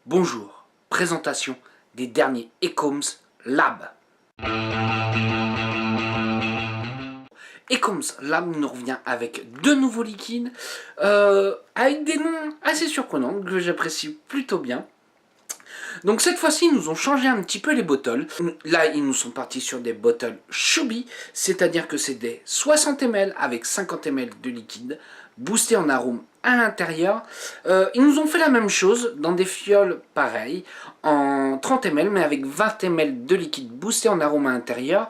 Bonjour, présentation des derniers Ecoms Lab. Ecoms Lab nous revient avec deux nouveaux liquides, avec des noms assez surprenants que j'apprécie plutôt bien. Donc cette fois-ci, ils nous ont changé un petit peu les bottles. Là, ils nous sont partis sur des bottles Chubby, c'est-à-dire que c'est des 60 ml avec 50 ml de liquide, boosté en arôme à l'intérieur. Ils nous ont fait la même chose dans des fioles pareilles, en 30 ml, mais avec 20 ml de liquide boosté en arôme à l'intérieur,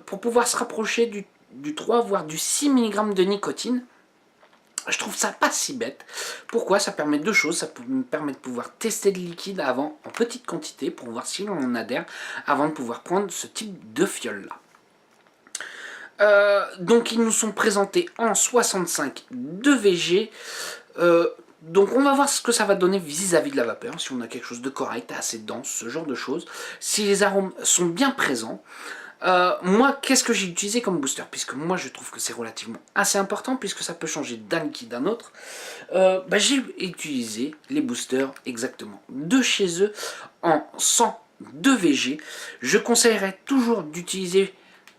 pour pouvoir se rapprocher du 3 voire du 6 mg de nicotine. Je trouve ça pas si bête. Pourquoi? Ça permet deux choses. Ça me permet de pouvoir tester le liquide avant en petite quantité pour voir si l'on en adhère avant de pouvoir prendre ce type de fiole là. Donc ils nous sont présentés en 65 de VG. Donc on va voir ce que ça va donner vis-à-vis de la vapeur, si on a quelque chose de correct, assez dense, ce genre de choses. Si les arômes sont bien présents. Moi, qu'est-ce que j'ai utilisé comme booster? Puisque moi, je trouve que c'est relativement assez important, puisque ça peut changer d'un liquide à un autre. J'ai utilisé les boosters exactement de chez eux en 100 de VG. Je conseillerais toujours d'utiliser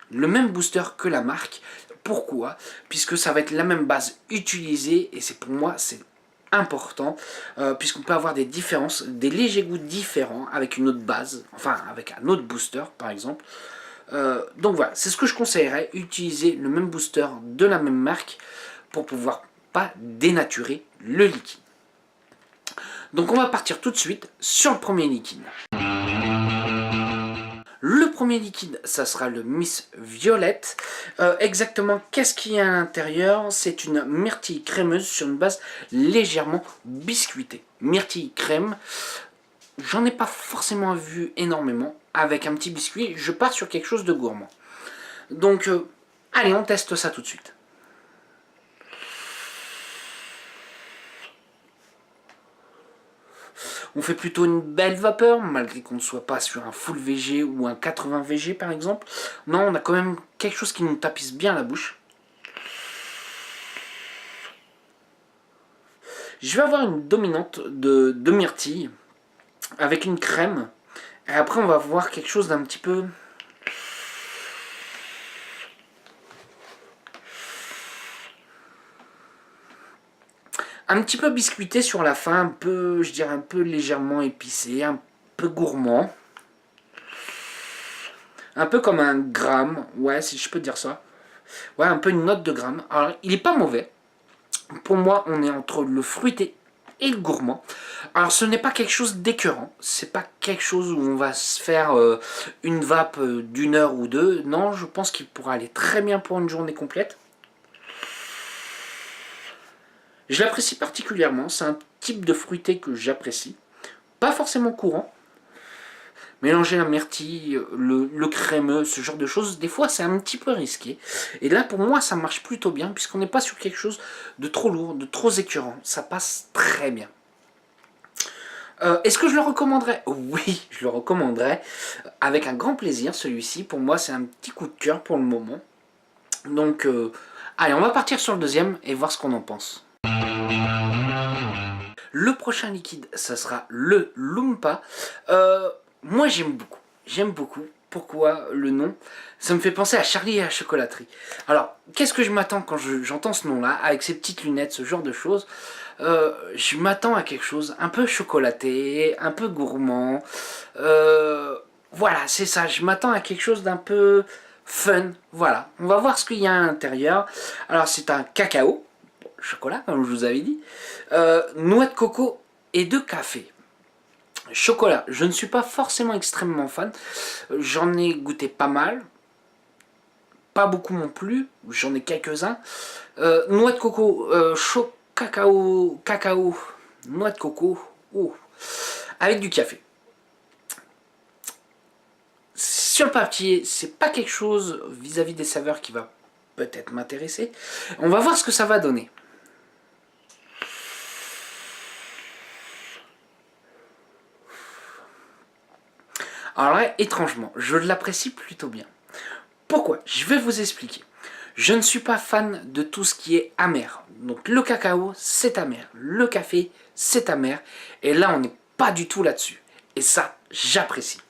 le même booster que la marque. Pourquoi? Puisque ça va être la même base utilisée, et c'est pour moi, c'est important, puisqu'on peut avoir des différences, des légers goûts différents avec une autre base, enfin avec un autre booster par exemple. Donc voilà, c'est ce que je conseillerais, utiliser le même booster de la même marque pour pouvoir pas dénaturer le liquide. Donc on va partir tout de suite sur le premier liquide. Le premier liquide, ça sera le Miss Violette. Exactement, qu'est-ce qu'il y a à l'intérieur? C'est une myrtille crémeuse sur une base légèrement biscuitée. Myrtille crème, j'en ai pas forcément vu énormément. Avec un petit biscuit, je pars sur quelque chose de gourmand. Donc, allez, on teste ça tout de suite. On fait plutôt une belle vapeur, malgré qu'on ne soit pas sur un full VG ou un 80 VG par exemple. Non, on a quand même quelque chose qui nous tapisse bien la bouche. Je vais avoir une dominante de myrtille, avec une crème. Et après, on va voir quelque chose d'un petit peu... un petit peu biscuité sur la fin, un peu, je dirais un peu légèrement épicé, un peu gourmand. Un peu comme un gramme, ouais, si je peux dire ça. Ouais, un peu une note de gramme. Alors, il est pas mauvais. Pour moi, on est entre le fruité et le gourmand. Alors, ce n'est pas quelque chose d'écœurant. C'est pas quelque chose où on va se faire une vape d'une heure ou deux. Non, je pense qu'il pourra aller très bien pour une journée complète. Je l'apprécie particulièrement. C'est un type de fruité que j'apprécie. Pas forcément courant. Mélanger la myrtille, le crémeux, ce genre de choses, des fois c'est un petit peu risqué. Et là pour moi ça marche plutôt bien, puisqu'on n'est pas sur quelque chose de trop lourd, de trop écœurant. Ça passe très bien. Est-ce que je le recommanderais? Oui, je le recommanderais. Avec un grand plaisir celui-ci. Pour moi c'est un petit coup de cœur pour le moment. Donc allez, on va partir sur le deuxième et voir ce qu'on en pense. Le prochain liquide, ça sera le Loompa. Moi j'aime beaucoup. J'aime beaucoup. Pourquoi le nom? Ça me fait penser à Charlie et la chocolaterie. Alors, qu'est-ce que je m'attends quand j'entends ce nom-là, avec ces petites lunettes, ce genre de choses? Je m'attends à quelque chose un peu chocolaté, un peu gourmand. Voilà, c'est ça. Je m'attends à quelque chose d'un peu fun. Voilà, on va voir ce qu'il y a à l'intérieur. Alors, c'est un cacao, chocolat, comme je vous avais dit, noix de coco et de café. Chocolat, je ne suis pas forcément extrêmement fan. J'en ai goûté pas mal. Pas beaucoup non plus. J'en ai quelques-uns. Noix de coco, cacao, noix de coco, oh, avec du café. Sur le papier, c'est pas quelque chose vis-à-vis des saveurs qui va peut-être m'intéresser. On va voir ce que ça va donner. Alors là, étrangement, je l'apprécie plutôt bien. Pourquoi? Je vais vous expliquer. Je ne suis pas fan de tout ce qui est amer. Donc le cacao, c'est amer. Le café, c'est amer. Et là, on n'est pas du tout là-dessus. Et ça, j'apprécie.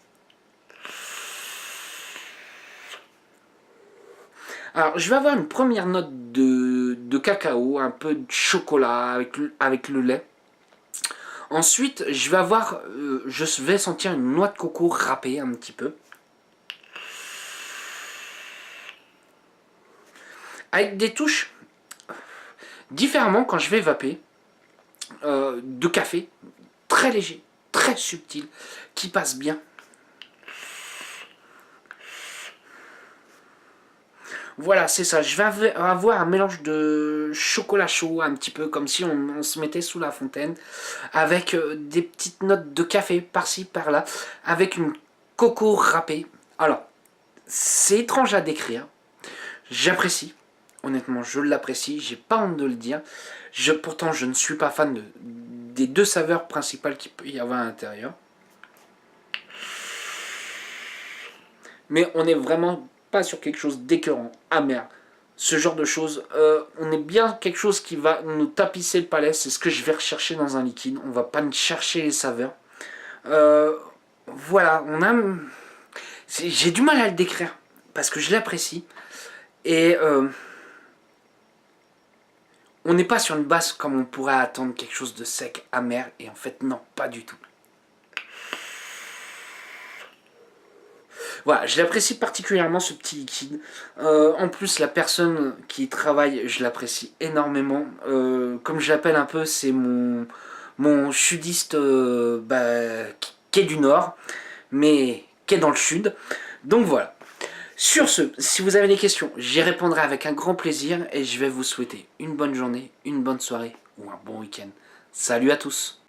Alors, je vais avoir une première note de cacao, un peu de chocolat avec le lait. Ensuite, je vais sentir une noix de coco râpée un petit peu. Avec des touches différemment quand je vais vaper de café, très léger, très subtil, qui passe bien. Voilà, c'est ça. Je vais avoir un mélange de chocolat chaud, un petit peu comme si on se mettait sous la fontaine, avec des petites notes de café par-ci, par-là, avec une coco râpée. Alors, c'est étrange à décrire. J'apprécie. Honnêtement, je l'apprécie. J'ai pas honte de le dire. Pourtant, je ne suis pas fan des deux saveurs principales qu'il peut y avoir à l'intérieur. Mais on est vraiment pas sur quelque chose d'écœurant, amer. Ce genre de choses, on est bien quelque chose qui va nous tapisser le palais. C'est ce que je vais rechercher dans un liquide. On va pas chercher les saveurs. Voilà, j'ai du mal à le décrire parce que je l'apprécie. Et on n'est pas sur une base comme on pourrait attendre, quelque chose de sec, amer. Et en fait, non, pas du tout. Voilà, je l'apprécie particulièrement ce petit liquide. En plus, la personne qui y travaille, je l'apprécie énormément. Comme je l'appelle un peu, c'est mon sudiste qui est du Nord, mais qui est dans le Sud. Donc voilà. Sur ce, si vous avez des questions, j'y répondrai avec un grand plaisir et je vais vous souhaiter une bonne journée, une bonne soirée ou un bon week-end. Salut à tous!